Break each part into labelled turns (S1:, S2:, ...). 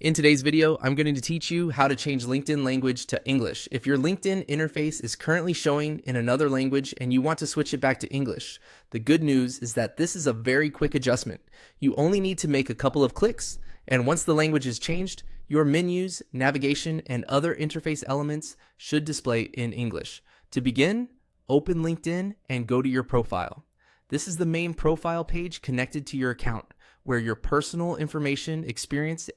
S1: In today's video, I'm going to teach you how to change LinkedIn language to English. If your LinkedIn interface is currently showing in another language and you want to switch it back to English, the good news is that this is a very quick adjustment. You only need to make a couple of clicks, and once the language is changed, your menus, navigation, and other interface elements should display in English. To begin, open LinkedIn and go to your profile. This is the main profile page connected to your account, where your personal information, experience,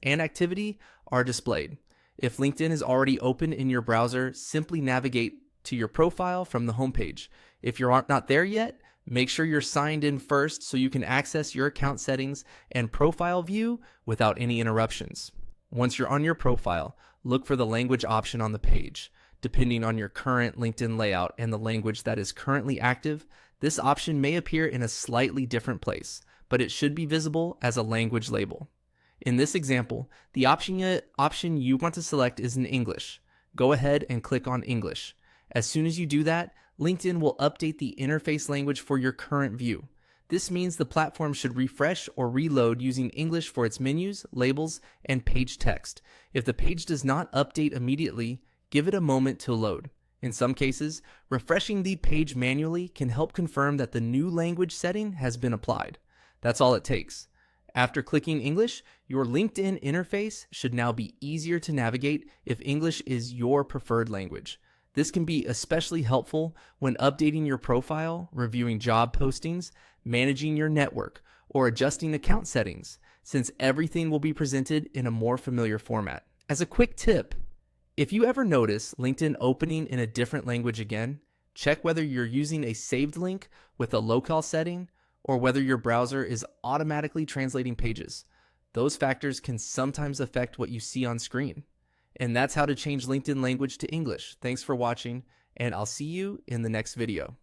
S1: and activity are displayed. If LinkedIn is already open in your browser, simply navigate to your profile from the homepage. If you're not there yet, make sure you're signed in first so you can access your account settings and profile view without any interruptions. Once you're on your profile, look for the language option on the page. Depending on your current LinkedIn layout and the language that is currently active, this option may appear in a slightly different place, but it should be visible as a language label. In this example, the option you want to select is in English. Go ahead and click on English. As soon as you do that, LinkedIn will update the interface language for your current view. This means the platform should refresh or reload using English for its menus, labels, and page text. If the page does not update immediately, give it a moment to load. In some cases, refreshing the page manually can help confirm that the new language setting has been applied. That's all it takes. After clicking English, your LinkedIn interface should now be easier to navigate if English is your preferred language. This can be especially helpful when updating your profile, reviewing job postings, managing your network, or adjusting account settings, since everything will be presented in a more familiar format. As a quick tip, if you ever notice LinkedIn opening in a different language again, check whether you're using a saved link with a local setting or whether your browser is automatically translating pages. Those factors can sometimes affect what you see on screen. And that's how to change LinkedIn language to English. Thanks for watching, and I'll see you in the next video.